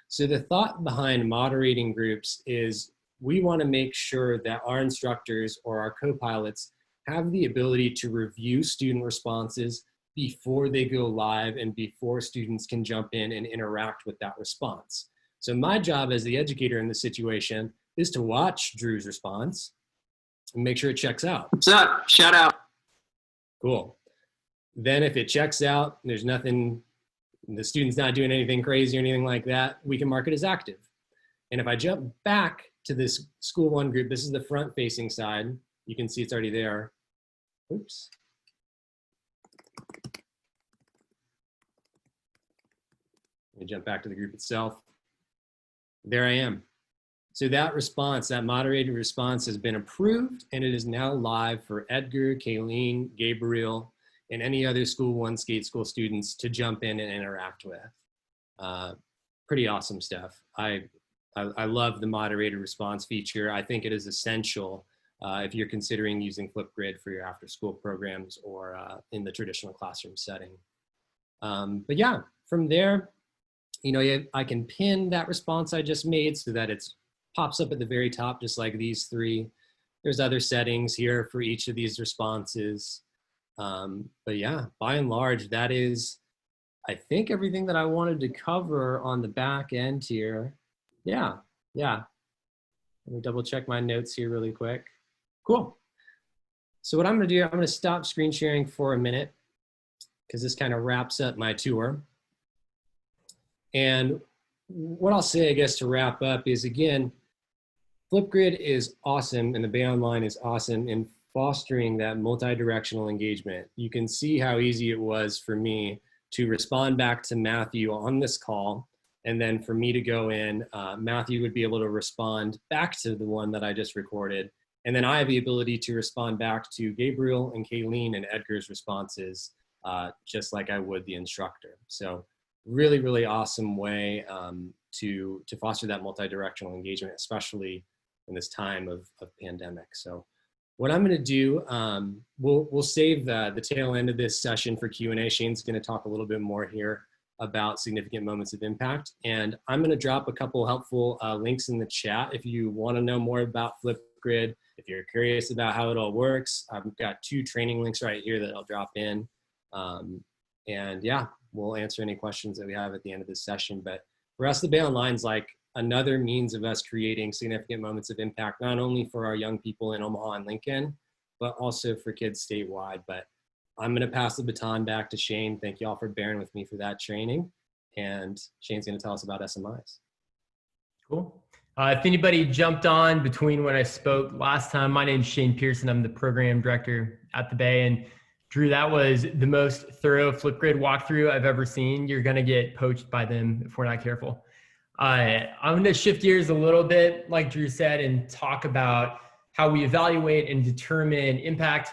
So the thought behind moderating groups is we want to make sure that our instructors or our co-pilots have the ability to review student responses before they go live and before students can jump in and interact with that response. So my job as the educator in this situation is to watch Drew's response and make sure it checks out. What's up? Shout out. Cool. Then if it checks out, there's nothing, the student's not doing anything crazy or anything like that, we can mark it as active. And if I jump back to this School 1 group, this is the front facing side. You can see it's already there. Oops. Let me jump back to the group itself. There I am. So that response, that moderated response has been approved and it is now live for Edgar, Kayleen, Gabriel, and any other School 1 skate school students to jump in and interact with. Pretty awesome stuff. I love the moderated response feature. I think it is essential if you're considering using Flipgrid for your after school programs or in the traditional classroom setting. But yeah, from there, you know, I can pin that response I just made so that it pops up at the very top, just like these three. There's other settings here for each of these responses. But yeah, by and large, that is, I think, everything that I wanted to cover on the back end here. Yeah. Let me double check my notes here really quick. Cool. So what I'm gonna do, I'm gonna stop screen sharing for a minute because this kind of wraps up my tour. And what I'll say, I guess, to wrap up is, again, Flipgrid is awesome and the Bay Online is awesome in fostering that multi-directional engagement. You can see how easy it was for me to respond back to Matthew on this call And then for me to go in, Matthew would be able to respond back to the one that I just recorded. And then I have the ability to respond back to Gabriel and Kayleen and Edgar's responses, just like I would the instructor. So really, really awesome way to foster that multi-directional engagement, especially in this time of pandemic. So what I'm going to do, we'll save the tail end of this session for Q&A. Shane's going to talk a little bit more here about significant moments of impact. And I'm going to drop a couple helpful links in the chat if you want to know more about Flipgrid, if you're curious about how it all works. I've got 2 training links right here that I'll drop in. And yeah, we'll answer any questions that we have at the end of this session. But for us, the Bay Online is like another means of us creating significant moments of impact, not only for our young people in Omaha and Lincoln, but also for kids statewide. But I'm going to pass the baton back to Shane. Thank you all for bearing with me for that training. And Shane's going to tell us about SMIs. Cool. If anybody jumped on between when I spoke last time, my name is Shane Pearson. I'm the program director at the Bay. And Drew, that was the most thorough Flipgrid walkthrough I've ever seen. You're going to get poached by them if we're not careful. I'm going to shift gears a little bit, like Drew said, and talk about how we evaluate and determine impact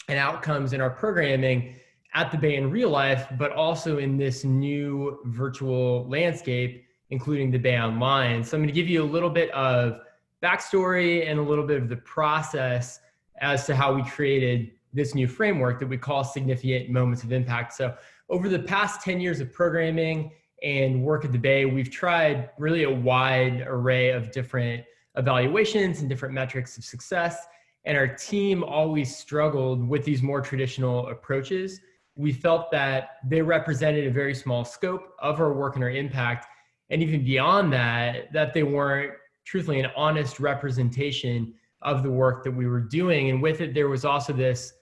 and outcomes in our programming at the Bay in real life, but also in this new virtual landscape, including the Bay Online. So I'm going to give you a little bit of backstory and a little bit of the process as to how we created this new framework that we call significant moments of impact. So over the past 10 years of programming and work at the Bay, we've tried really a wide array of different evaluations and different metrics of success. And our team always struggled with these more traditional approaches. We felt that they represented a very small scope of our work and our impact. And even beyond that, that they weren't truthfully an honest representation of the work that we were doing. And with it, there was also this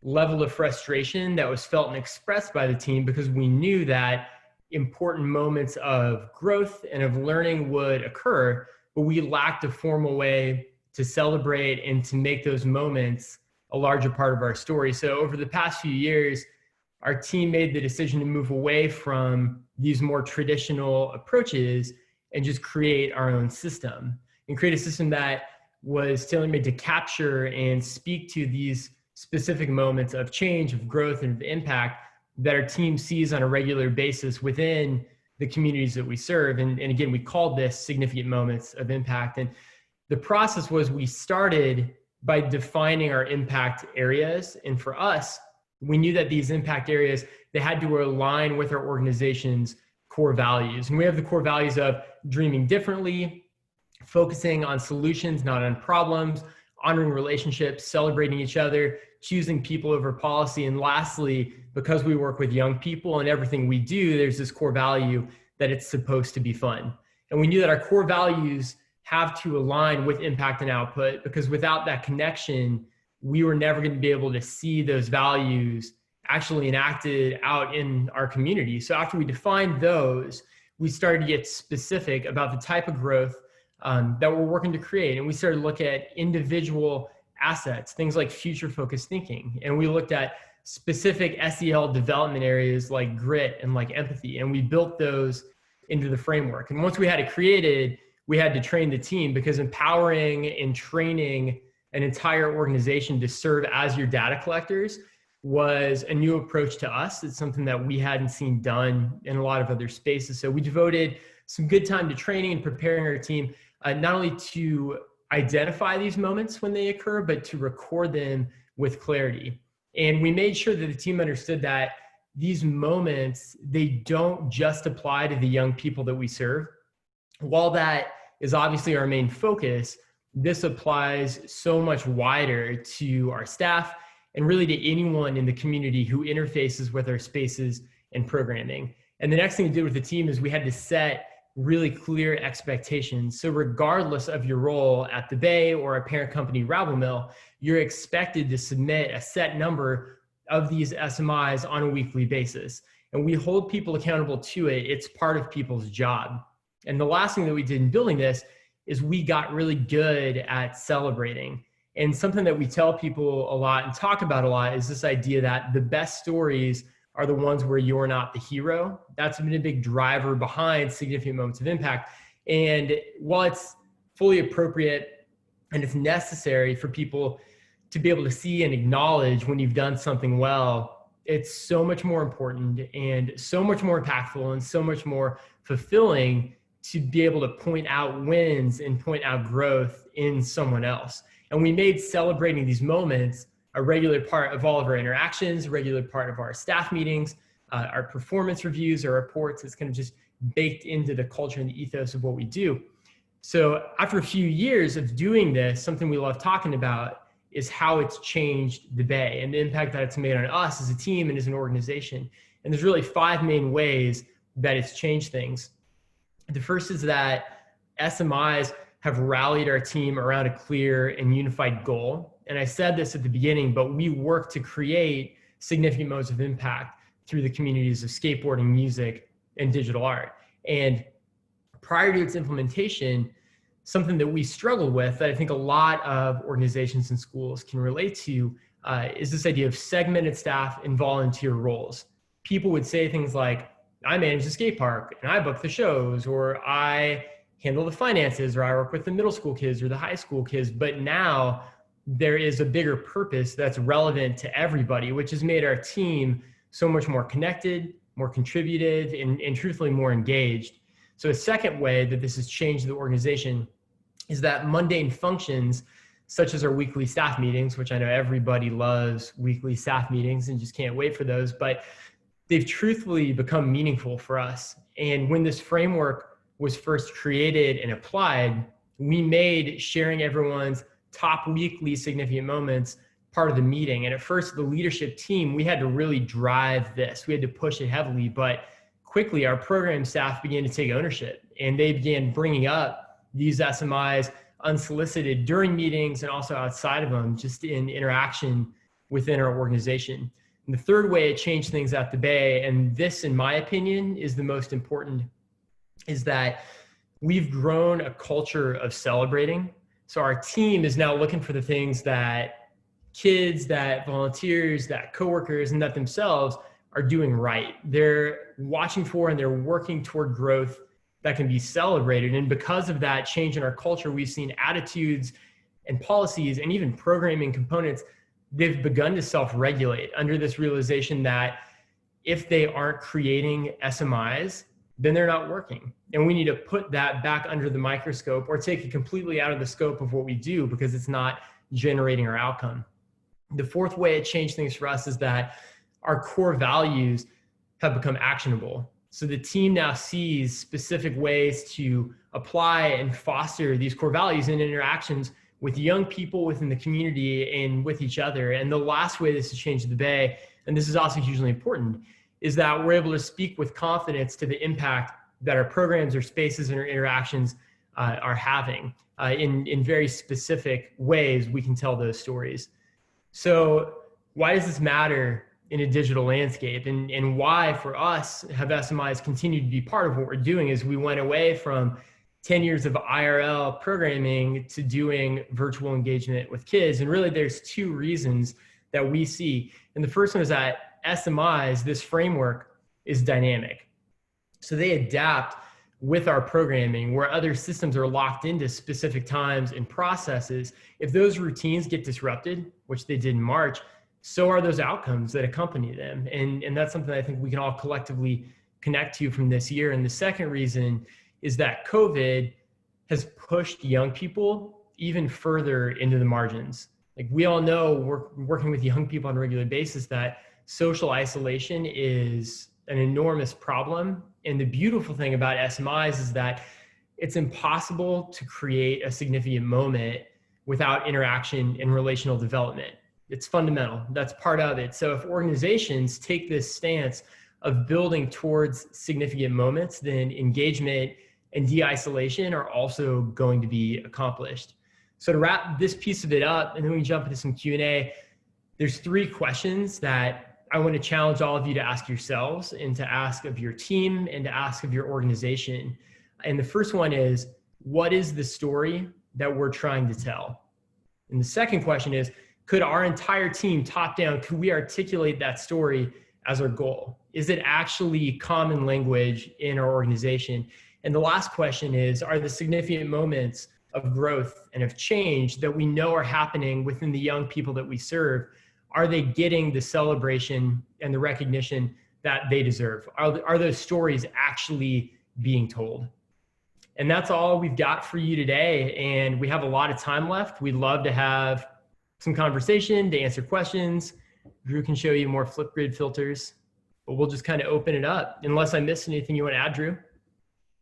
level of frustration that was felt and expressed by the team because we knew that important moments of growth and of learning would occur, but we lacked a formal way to celebrate and to make those moments a larger part of our story. So over the past few years, our team made the decision to move away from these more traditional approaches and just create our own system and create a system that was tailor-made to capture and speak to these specific moments of change, of growth, and of impact that our team sees on a regular basis within the communities that we serve. And again, we called this significant moments of impact. And the process was we started by defining our impact areas. And for us, we knew that these impact areas, they had to align with our organization's core values. And we have the core values of dreaming differently, focusing on solutions, not on problems, honoring relationships, celebrating each other, choosing people over policy. And lastly, because we work with young people and everything we do, there's this core value that it's supposed to be fun. And we knew that our core values have to align with impact and output, because without that connection, we were never going to be able to see those values actually enacted out in our community. So after we defined those, we started to get specific about the type of growth that we're working to create. And we started to look at individual assets, things like future-focused thinking. And we looked at specific SEL development areas like grit and like empathy. And we built those into the framework. And once we had it created, we had to train the team, because empowering and training an entire organization to serve as your data collectors was a new approach to us. It's something that we hadn't seen done in a lot of other spaces. So we devoted some good time to training and preparing our team, not only to identify these moments when they occur, but to record them with clarity. And we made sure that the team understood that these moments, they don't just apply to the young people that we serve. While that is obviously our main focus, this applies so much wider to our staff and really to anyone in the community who interfaces with our spaces and programming. And the next thing we did with the team is we had to set really clear expectations. So regardless of your role at the Bay or a parent company, Rabble Mill, you're expected to submit a set number of these SMIs on a weekly basis. And we hold people accountable to it. It's part of people's job. And the last thing that we did in building this is we got really good at celebrating. And something that we tell people a lot and talk about a lot is this idea that the best stories are the ones where you're not the hero. That's been a big driver behind significant moments of impact. And while it's fully appropriate and it's necessary for people to be able to see and acknowledge when you've done something well, it's so much more important and so much more impactful and so much more fulfilling to be able to point out wins and point out growth in someone else. And we made celebrating these moments a regular part of all of our interactions, a regular part of our staff meetings, our performance reviews, our reports. It's kind of just baked into the culture and the ethos of what we do. So after a few years of doing this, something we love talking about is how it's changed the Bay and the impact that it's made on us as a team and as an organization. And there's really 5 main ways that it's changed things. The first is that SMIs have rallied our team around a clear and unified goal. And I said this at the beginning, but we work to create significant modes of impact through the communities of skateboarding, music, and digital art. And prior to its implementation, something that we struggled with that I think a lot of organizations and schools can relate to is this idea of segmented staff and volunteer roles. People would say things like, I manage the skate park and I book the shows, or I handle the finances, or I work with the middle school kids or the high school kids. But now there is a bigger purpose that's relevant to everybody, which has made our team so much more connected, more contributive, and truthfully more engaged. So a second way that this has changed the organization is that mundane functions, such as our weekly staff meetings, which I know everybody loves weekly staff meetings and just can't wait for those, but they've truthfully become meaningful for us. And when this framework was first created and applied, we made sharing everyone's top weekly significant moments part of the meeting. And at first, the leadership team, we had to really drive this. We had to push it heavily, but quickly our program staff began to take ownership, and they began bringing up these SMIs unsolicited during meetings and also outside of them, just in interaction within our organization. And the third way it changed things at the Bay, and this, in my opinion, is the most important, is that we've grown a culture of celebrating. So our team is now looking for the things that kids, that volunteers, that coworkers, and that themselves are doing right. They're watching for and they're working toward growth that can be celebrated. And because of that change in our culture, we've seen attitudes and policies and even programming components, they've begun to self-regulate under this realization that if they aren't creating SMIs, then they're not working. And we need to put that back under the microscope or take it completely out of the scope of what we do because it's not generating our outcome. The fourth way it changed things for us is that our core values have become actionable. So the team now sees specific ways to apply and foster these core values in interactions with young people within the community and with each other. And the last way this has changed the Bay, and this is also hugely important, is that we're able to speak with confidence to the impact that our programs or spaces and our interactions are having. In very specific ways, we can tell those stories. So why does this matter in a digital landscape? And why, for us, have SMIs continued to be part of what we're doing is we went away from 10 years of IRL programming to doing virtual engagement with kids. And really, there's 2 reasons that we see. And the first one is that SMIs, this framework, is dynamic. So they adapt with our programming where other systems are locked into specific times and processes. If those routines get disrupted, which they did in March, so are those outcomes that accompany them. And that's something I think we can all collectively connect to from this year. And the second reason is that COVID has pushed young people even further into the margins. Like we all know, we're working with young people on a regular basis, that social isolation is an enormous problem. And the beautiful thing about SMIs is that it's impossible to create a significant moment without interaction and relational development. It's fundamental. That's part of it. So if organizations take this stance of building towards significant moments, then engagement and de-isolation are also going to be accomplished. So to wrap this piece of it up, and then we can jump into some Q&A, there's 3 questions that I want to challenge all of you to ask yourselves and to ask of your team and to ask of your organization. And the first one is, what is the story that we're trying to tell? And the second question is, could our entire team top down, could we articulate that story as our goal? Is it actually common language in our organization? And the last question is, are the significant moments of growth and of change that we know are happening within the young people that we serve, are they getting the celebration and the recognition that they deserve? Are those stories actually being told? And that's all we've got for you today. And we have a lot of time left. We'd love to have some conversation, to answer questions. Drew can show you more Flipgrid filters, but we'll just kind of open it up. Unless I missed anything you want to add, Drew?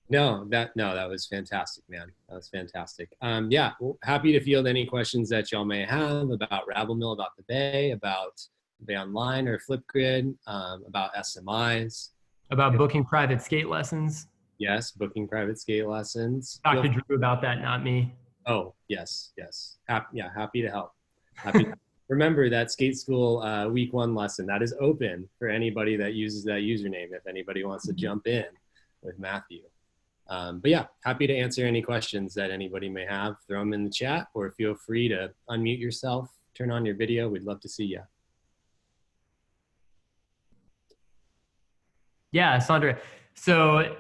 No, that was fantastic, man. That was fantastic. Yeah, well, happy to field any questions that y'all may have about Rabble Mill, about the Bay, about the Bay Online or Flipgrid, about SMIs. About booking private skate lessons. Yes, booking private skate lessons. Talk to Drew about that, not me. Oh, yes. Happy to help. Remember that skate school week 1 lesson, that is open for anybody that uses that username, if anybody wants to jump in with Matthew. But yeah, happy to answer any questions that anybody may have. Throw them in the chat, or feel free to unmute yourself, turn on your video. We'd love to see you. Yeah, Sandra. So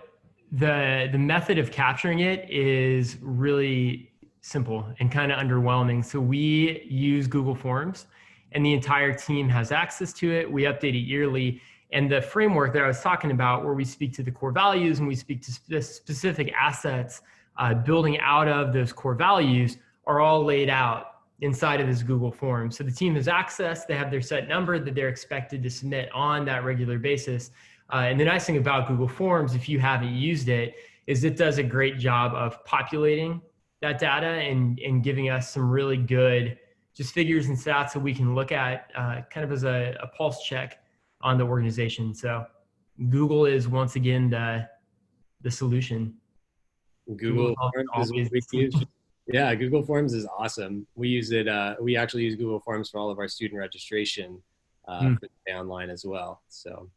the method of capturing it is really simple and kind of underwhelming. So we use Google Forms, and the entire team has access to it. We update it yearly. And the framework that I was talking about, where we speak to the core values and we speak to specific assets, building out of those core values, are all laid out inside of this Google form. So the team has access, they have their set number that they're expected to submit on that regular basis. And the nice thing about Google Forms, if you haven't used it, is it does a great job of populating that data and giving us some really good just figures and stats that we can look at kind of as a pulse check on the organization. So Google is once again the solution. Google Forms is what we use. Yeah, Google Forms is awesome. We use it. We actually use Google Forms for all of our student registration for the Bay Online as well. So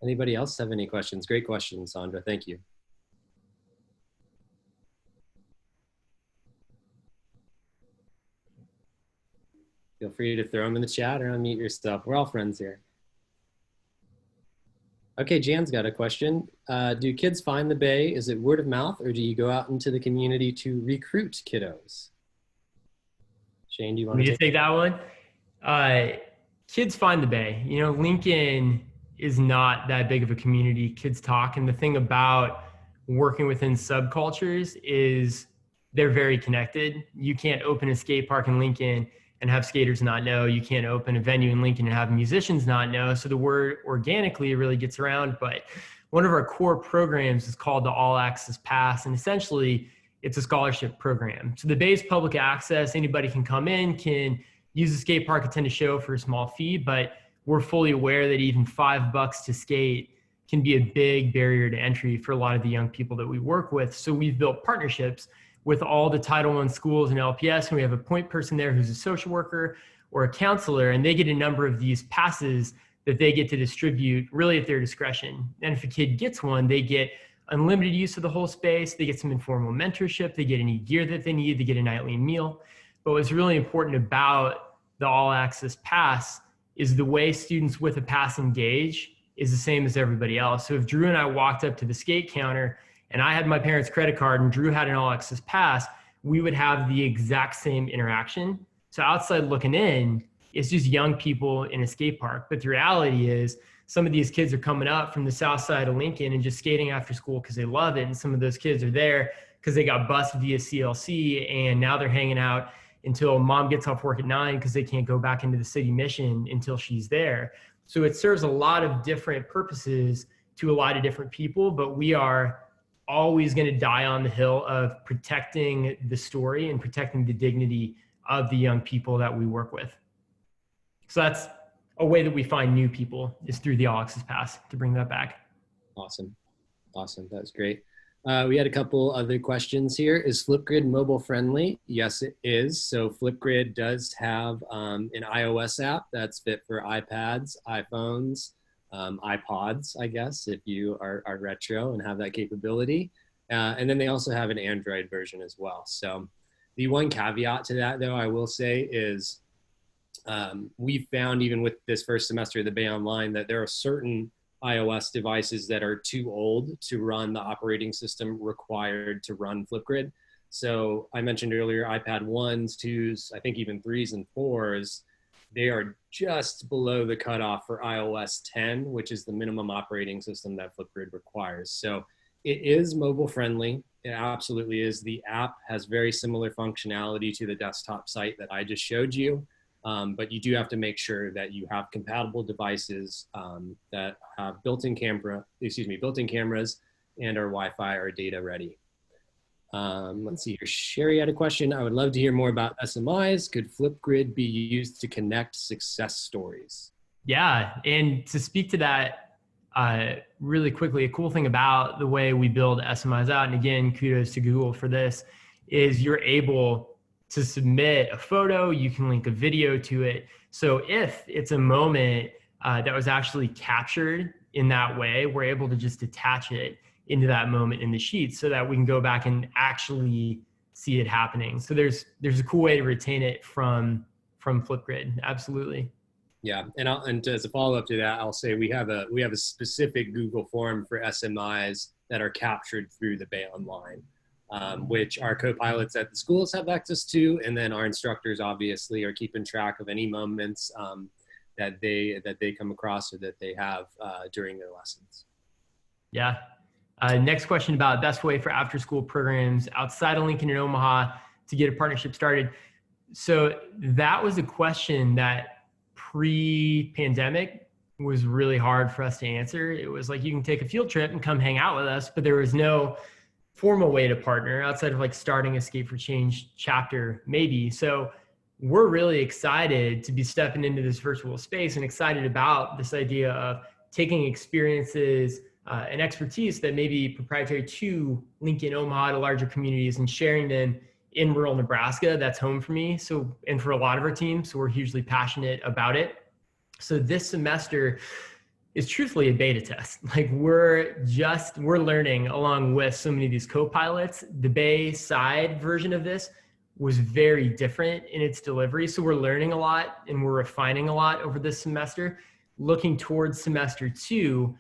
anybody else have any questions? Great question, Sandra. Thank you. Feel free to throw them in the chat or unmute yourself. We're all friends here. Okay, Jan's got a question. Do kids find the Bay? Is it word of mouth, or do you go out into the community to recruit kiddos? Shane, do you want to take that one? Kids find the Bay. You know, Lincoln is not that big of a community. Kids talk, and the thing about working within subcultures is they're very connected. You can't open a skate park in Lincoln and have skaters not know. You can't open a venue in Lincoln and have musicians not know. So the word organically really gets around. But one of our core programs is called the All Access Pass. And essentially it's a scholarship program. So the Bay's public access, anybody can come in, can use the skate park, attend a show for a small fee, but we're fully aware that even $5 to skate can be a big barrier to entry for a lot of the young people that we work with. So we've built partnerships with all the Title I schools and LPS, and we have a point person there who's a social worker or a counselor, and they get a number of these passes that they get to distribute really at their discretion. And if a kid gets one, they get unlimited use of the whole space, they get some informal mentorship, they get any gear that they need, they get a nightly meal. But what's really important about the All Access Pass is the way students with a pass engage is the same as everybody else. So if Drew and I walked up to the skate counter and I had my parents' credit card and Drew had an All Access Pass, we would have the exact same interaction. So outside looking in, it's just young people in a skate park. But the reality is some of these kids are coming up from the south side of Lincoln and just skating after school because they love it. And some of those kids are there because they got bused via CLC, and now they're hanging out until mom gets off work at 9 because they can't go back into the city mission until she's there. So it serves a lot of different purposes to a lot of different people, but we are always going to die on the hill of protecting the story and protecting the dignity of the young people that we work with. So that's a way that we find new people, is through the All Access Pass, to bring that back. Awesome. That's great. We had a couple other questions here. Is Flipgrid mobile friendly? Yes, it is. So Flipgrid does have an iOS app that's fit for iPads, iPhones, iPods, I guess, if you are retro and have that capability. And then they also have an Android version as well. So the one caveat to that, though, I will say is we've found even with this first semester of the Bay Online that there are certain iOS devices that are too old to run the operating system required to run Flipgrid. So I mentioned earlier, iPad 1s, 2s, I think even 3s and 4s, they are just below the cutoff for iOS 10, which is the minimum operating system that Flipgrid requires. So it is mobile friendly. It absolutely is. The app has very similar functionality to the desktop site that I just showed you. But you do have to make sure that you have compatible devices that have built-in cameras and are Wi-Fi or data ready. Let's see here. Sherry had a question. I would love to hear more about SMIs. Could Flipgrid be used to connect success stories? Yeah, and to speak to that really quickly, a cool thing about the way we build SMIs out, and again, kudos to Google for this, is you're able to submit a photo, you can link a video to it. So if it's a moment that was actually captured in that way, we're able to just attach it into that moment in the sheet so that we can go back and actually see it happening. So there's a cool way to retain it from Flipgrid. Absolutely. Yeah, and as a follow-up to that, I'll say we have a specific Google form for SMIs that are captured through the Bay Online, which our co-pilots at the schools have access to, and then our instructors obviously are keeping track of any moments that they come across or that they have during their lessons. Yeah. Next question about best way for after-school programs outside of Lincoln and Omaha to get a partnership started. So that was a question that pre-pandemic was really hard for us to answer. It was like, you can take a field trip and come hang out with us, but there was no formal way to partner outside of like starting a Skate for Change chapter, maybe. So we're really excited to be stepping into this virtual space and excited about this idea of taking experiences and expertise that may be proprietary to Lincoln, Omaha, to larger communities and sharing them in rural Nebraska. That's home for me. So, and for a lot of our teams, so we're hugely passionate about it. So this semester is truthfully a beta test. Like we're learning along with so many of these co-pilots. The Bay side version of this was very different in its delivery. So we're learning a lot and we're refining a lot over this semester. Looking towards semester 2,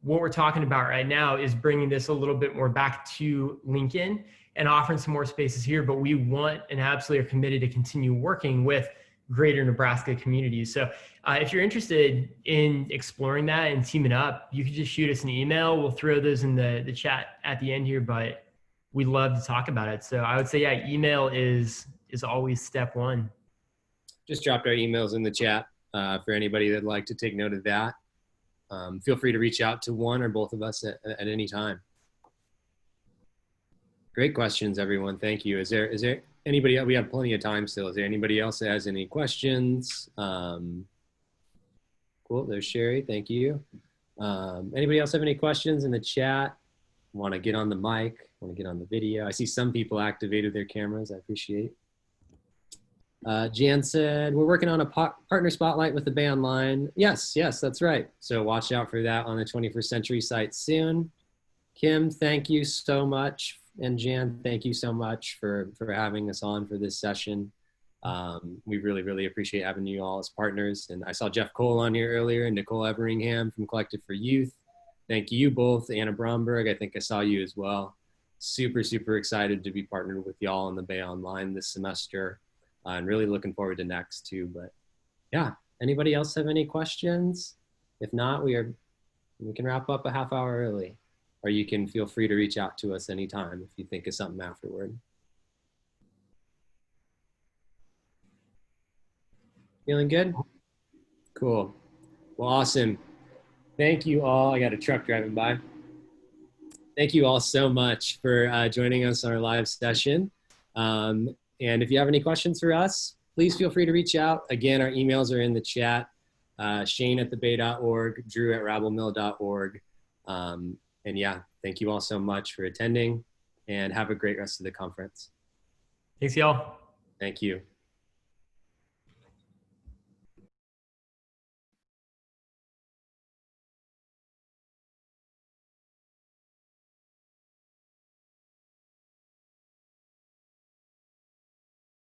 what we're talking about right now is bringing this a little bit more back to Lincoln and offering some more spaces here, but we want and absolutely are committed to continue working with greater Nebraska communities. So if you're interested in exploring that and teaming up, you can just shoot us an email. We'll throw those in the chat at the end here, but we'd love to talk about it. So I would say, yeah, email is always step one. Just dropped our emails in the chat for anybody that'd like to take note of that. Feel free to reach out to one or both of us at any time. Great questions, everyone. Thank you. Is there anybody else? We have plenty of time still. Is there anybody else that has any questions? Cool. There's Sherry. Thank you. Anybody else have any questions in the chat? Want to get on the mic? Want to get on the video? I see some people activated their cameras. I appreciate. Jan said, we're working on a partner spotlight with the Bay Online. Yes, that's right. So watch out for that on the 21st Century site soon. Kim, thank you so much. And Jan, thank you so much for having us on for this session. We really, really appreciate having you all as partners. And I saw Jeff Cole on here earlier and Nicole Everingham from Collective for Youth. Thank you both. Anna Bromberg, I think I saw you as well. Super, super excited to be partnered with y'all on the Bay Online this semester. And really looking forward to next too. But yeah, anybody else have any questions? If not, we can wrap up a half hour early, or you can feel free to reach out to us anytime if you think of something afterward. Feeling good? Cool. Well, awesome. Thank you all. I got a truck driving by. Thank you all so much for joining us on our live session. And if you have any questions for us, please feel free to reach out. Again, our emails are in the chat, shane@thebay.org, drew@rabblemill.org. And yeah, thank you all so much for attending and have a great rest of the conference. Thanks, y'all. Thank you.